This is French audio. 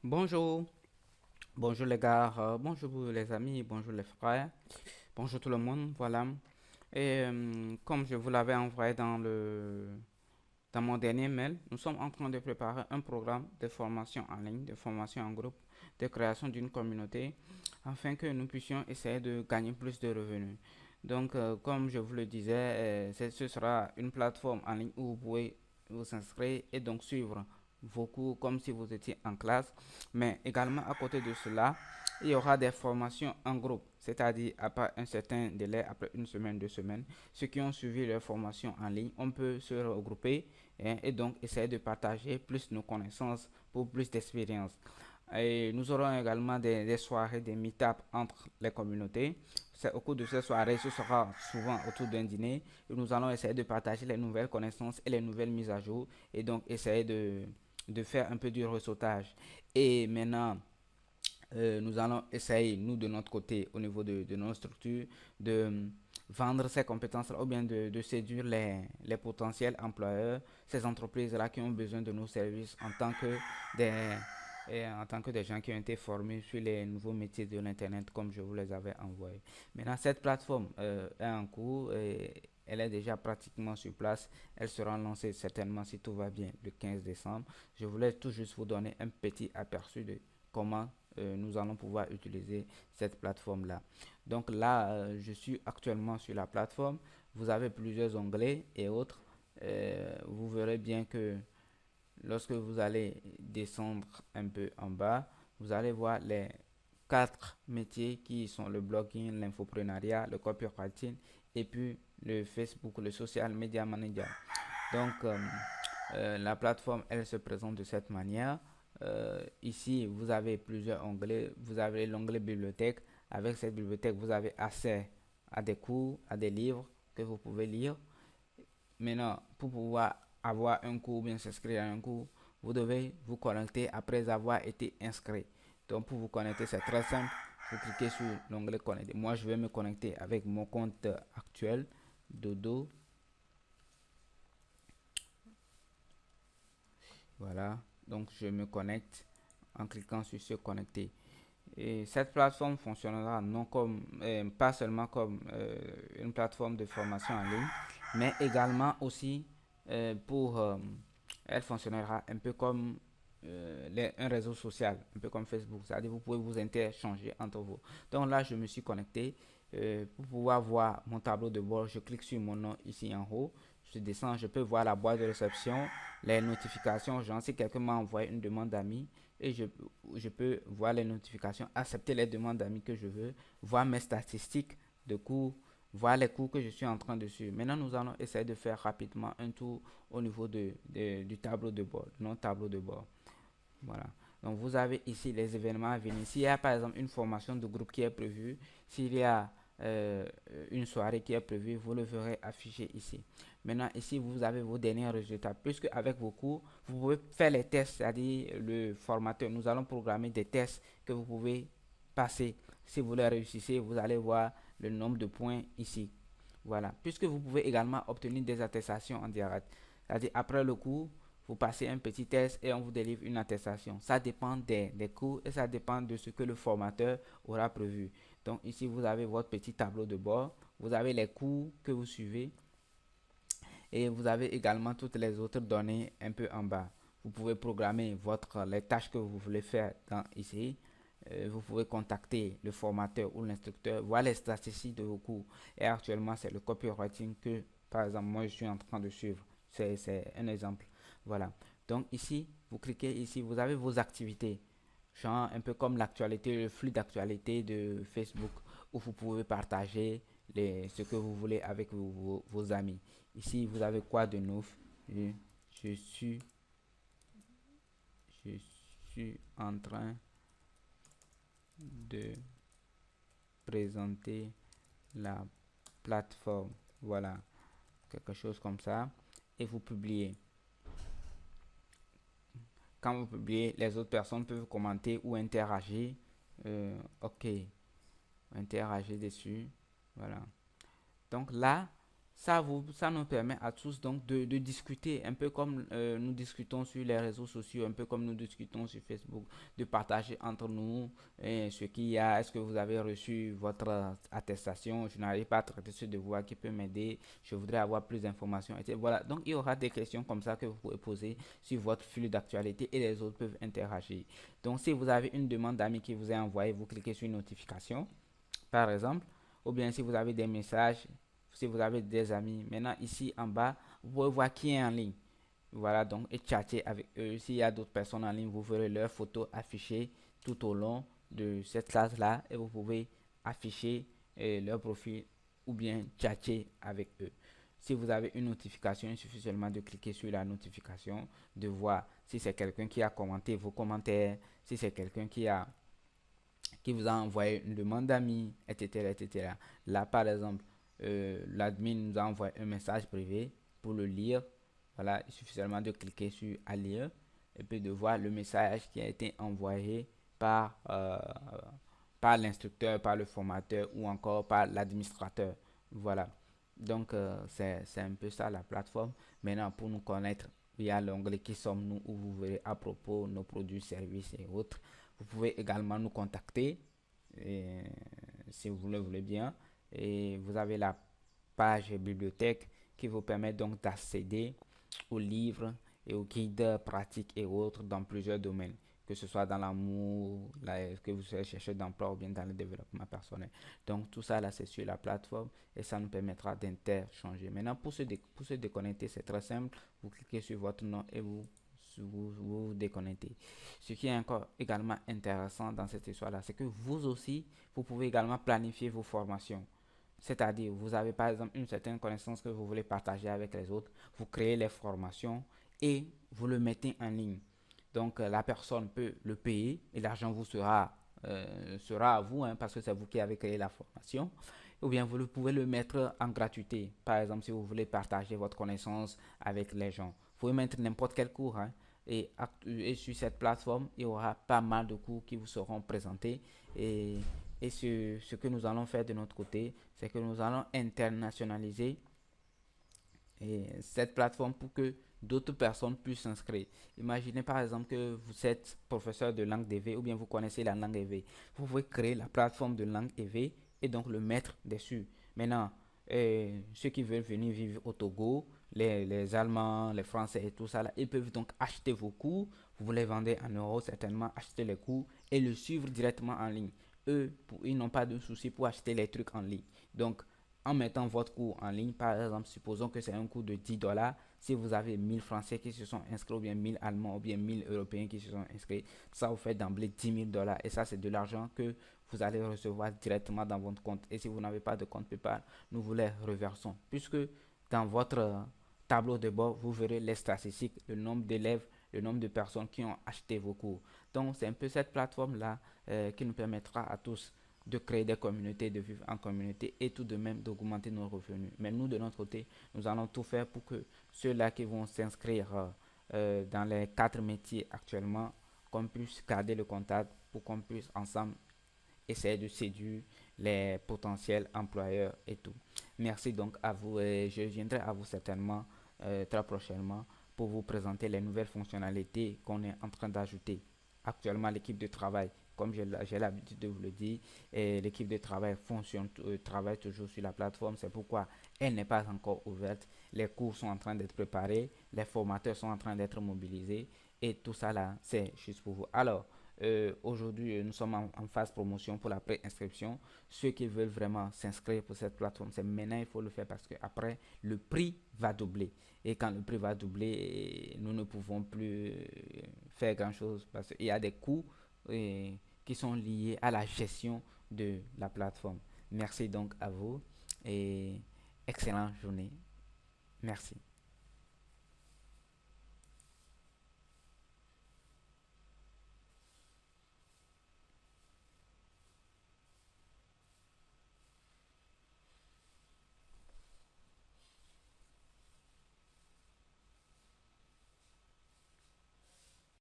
Bonjour, bonjour les gars, bonjour les amis, bonjour les frères, bonjour tout le monde, voilà. Comme je vous l'avais envoyé dans mon dernier mail, nous sommes en train de préparer un programme de formation en ligne, de formation en groupe, de création d'une communauté, afin que nous puissions essayer de gagner plus de revenus. Donc, comme je vous le disais, ce sera une plateforme en ligne où vous pouvez vous inscrire et donc suivre vos cours comme si vous étiez en classe. Mais également, à côté de cela, il y aura des formations en groupe, c'est-à-dire après un certain délai, après une semaine, 2 semaines, ceux qui ont suivi leur formation en ligne, on peut se regrouper et donc essayer de partager plus nos connaissances pour plus d'expérience. Et nous aurons également des soirées, des meet-up entre les communautés. Au cours de ces soirées, ce sera souvent autour d'un dîner. Et nous allons essayer de partager les nouvelles connaissances et les nouvelles mises à jour. Et donc essayer de faire un peu du ressautage. Et maintenant, nous allons essayer, nous de notre côté, au niveau de nos structures, de vendre ces compétences-là ou bien de séduire les potentiels employeurs, ces entreprises-là qui ont besoin de nos services des, en tant que des gens qui ont été formés sur les nouveaux métiers de l'Internet comme je vous les avais envoyés. Maintenant, cette plateforme est en cours et elle est déjà pratiquement sur place. Elle sera lancée certainement si tout va bien le 15 décembre. Je voulais tout juste vous donner un petit aperçu de comment nous allons pouvoir utiliser cette plateforme là. Donc là, je suis actuellement sur la plateforme. Vous avez plusieurs onglets et autres. Vous verrez bien que lorsque vous allez descendre un peu en bas, vous allez voir les quatre métiers qui sont le blogging, l'infoprenariat, le copywriting et puis le Facebook, le social media manager. Donc, la plateforme, elle se présente de cette manière. Ici, vous avez plusieurs onglets. Vous avez l'onglet bibliothèque. Avec cette bibliothèque, vous avez accès à des cours, à des livres que vous pouvez lire. Maintenant, pour pouvoir avoir un cours ou bien s'inscrire à un cours, vous devez vous connecter après avoir été inscrit. Donc, pour vous connecter, c'est très simple. Vous cliquez sur l'onglet connecter. Moi, je vais me connecter avec mon compte actuel, Dodo. Voilà. Donc, je me connecte en cliquant sur se connecter. Et cette plateforme fonctionnera non comme, pas seulement comme une plateforme de formation en ligne, mais également aussi elle fonctionnera un peu comme un réseau social, un peu comme Facebook. C'est-à-dire vous pouvez vous interchanger entre vous. Donc là, je me suis connecté. Pour pouvoir voir mon tableau de bord, je clique sur mon nom ici en haut. Je descends, je peux voir la boîte de réception, les notifications. Genre, si quelqu'un m'a envoyé une demande d'amis, et je peux voir les notifications, accepter les demandes d'amis que je veux, voir mes statistiques de cours, voir les cours que je suis en train de suivre. Maintenant, nous allons essayer de faire rapidement un tour au niveau du tableau de bord, de notre tableau de bord. Voilà. Donc, vous avez ici les événements à venir. S'il y a par exemple une formation de groupe qui est prévue, s'il y a euh, une soirée qui est prévue, vous le verrez affiché ici. Maintenant, ici, vous avez vos derniers résultats. Puisque avec vos cours, vous pouvez faire les tests, c'est-à-dire le formateur. Nous allons programmer des tests que vous pouvez passer. Si vous les réussissez, vous allez voir le nombre de points ici. Voilà. Puisque vous pouvez également obtenir des attestations en direct. C'est-à-dire après le cours, vous passez un petit test et on vous délivre une attestation. Ça dépend des cours et ça dépend de ce que le formateur aura prévu. Donc ici, vous avez votre petit tableau de bord. Vous avez les cours que vous suivez et vous avez également toutes les autres données un peu en bas. Vous pouvez programmer les tâches que vous voulez faire ici. Vous pouvez contacter le formateur ou l'instructeur, voir les statistiques de vos cours. Et actuellement, c'est le copywriting que, par exemple, moi, je suis en train de suivre. C'est un exemple. Voilà. Donc ici, vous cliquez ici, vous avez vos activités. Genre un peu comme l'actualité, le flux d'actualité de Facebook, où vous pouvez partager ce que vous voulez avec vos amis. Ici, vous avez quoi de neuf? Je, je suis, je suis en train de présenter la plateforme. Voilà, quelque chose comme ça. Et vous publiez. Quand vous publiez, les autres personnes peuvent commenter ou interagir. Ok, interagir dessus. Voilà. Donc là, Ça nous permet à tous donc de discuter un peu comme nous discutons sur les réseaux sociaux, un peu comme nous discutons sur Facebook, de partager entre nous ce qu'il y a. Est-ce que vous avez reçu votre attestation? Je n'arrive pas à traiter ce devoir qui peut m'aider. Je voudrais avoir plus d'informations. Et voilà. Donc il y aura des questions comme ça que vous pouvez poser sur votre flux d'actualité et les autres peuvent interagir. Donc si vous avez une demande d'amis qui vous est envoyée, vous cliquez sur une notification par exemple, ou bien si vous avez des messages, si vous avez des amis. Maintenant, ici en bas, vous pouvez voir qui est en ligne. Voilà, donc, et chatter avec eux. S'il y a d'autres personnes en ligne, vous verrez leurs photos affichées tout au long de cette classe-là et vous pouvez afficher leur profil ou bien chatter avec eux. Si vous avez une notification, il suffit seulement de cliquer sur la notification, de voir si c'est quelqu'un qui a commenté vos commentaires, si c'est quelqu'un qui vous a envoyé une demande d'amis, etc., etc. Là, par exemple, l'admin nous a envoyé un message privé pour le lire. Voilà, il suffit seulement de cliquer sur à lire et puis de voir le message qui a été envoyé par, par l'instructeur, par le formateur ou encore par l'administrateur. Voilà. Donc, c'est un peu ça la plateforme. Maintenant, pour nous connaître, il y a l'onglet Qui sommes-nous où vous verrez à propos nos produits, services et autres. Vous pouvez également nous contacter et, si vous le voulez bien. Et vous avez la page bibliothèque qui vous permet donc d'accéder aux livres et aux guides pratiques et autres dans plusieurs domaines, que ce soit dans l'amour, que vous cherchez d'emploi ou bien dans le développement personnel. Donc tout ça là c'est sur la plateforme et ça nous permettra d'interchanger. Maintenant pour se déconnecter c'est très simple, vous cliquez sur votre nom et vous déconnectez. Ce qui est encore également intéressant dans cette histoire-là, c'est que vous aussi, vous pouvez également planifier vos formations. C'est-à-dire, vous avez par exemple une certaine connaissance que vous voulez partager avec les autres, vous créez les formations et vous le mettez en ligne. Donc, la personne peut le payer et l'argent vous sera à vous, hein, parce que c'est vous qui avez créé la formation. Ou bien vous pouvez le mettre en gratuité. Par exemple, si vous voulez partager votre connaissance avec les gens, vous pouvez mettre n'importe quel cours, hein, et sur cette plateforme, il y aura pas mal de cours qui vous seront présentés. Et, et ce que nous allons faire de notre côté, c'est que nous allons internationaliser cette plateforme pour que d'autres personnes puissent s'inscrire. Imaginez par exemple que vous êtes professeur de langue EV ou bien vous connaissez la langue EV. Vous pouvez créer la plateforme de langue EV et donc le mettre dessus. Maintenant, ceux qui veulent venir vivre au Togo, les Allemands, les Français et tout ça, là, ils peuvent donc acheter vos cours. Vous les vendez en euros, certainement, acheter les cours et le suivre directement en ligne. Eux, ils n'ont pas de souci pour acheter les trucs en ligne. Donc, en mettant votre cours en ligne, par exemple, supposons que c'est un cours de 10 dollars. Si vous avez 1000 Français qui se sont inscrits, ou bien 1000 Allemands, ou bien 1000 Européens qui se sont inscrits, ça vous fait d'emblée 10 000 dollars. Et ça, c'est de l'argent que vous allez recevoir directement dans votre compte. Et si vous n'avez pas de compte PayPal, nous vous les reversons. Puisque dans votre tableau de bord, vous verrez les statistiques, le nombre d'élèves, le nombre de personnes qui ont acheté vos cours. Donc, c'est un peu cette plateforme-là qui nous permettra à tous de créer des communautés, de vivre en communauté et tout de même d'augmenter nos revenus. Mais nous, de notre côté, nous allons tout faire pour que ceux-là qui vont s'inscrire dans les 4 métiers actuellement, qu'on puisse garder le contact pour qu'on puisse ensemble essayer de séduire les potentiels employeurs et tout. Merci donc à vous et je viendrai à vous certainement très prochainement pour vous présenter les nouvelles fonctionnalités qu'on est en train d'ajouter. Actuellement, l'équipe de travail, comme j'ai l'habitude de vous le dire, l'équipe de travail travaille toujours sur la plateforme. C'est pourquoi elle n'est pas encore ouverte. Les cours sont en train d'être préparés, les formateurs sont en train d'être mobilisés et tout ça là, c'est juste pour vous. Alors, aujourd'hui, nous sommes en phase promotion pour la pré-inscription. Ceux qui veulent vraiment s'inscrire pour cette plateforme, c'est maintenant il faut le faire parce que après le prix va doubler. Et quand le prix va doubler, nous ne pouvons plus faire grand-chose parce qu'il y a des coûts qui sont liés à la gestion de la plateforme. Merci donc à vous et excellente journée. Merci.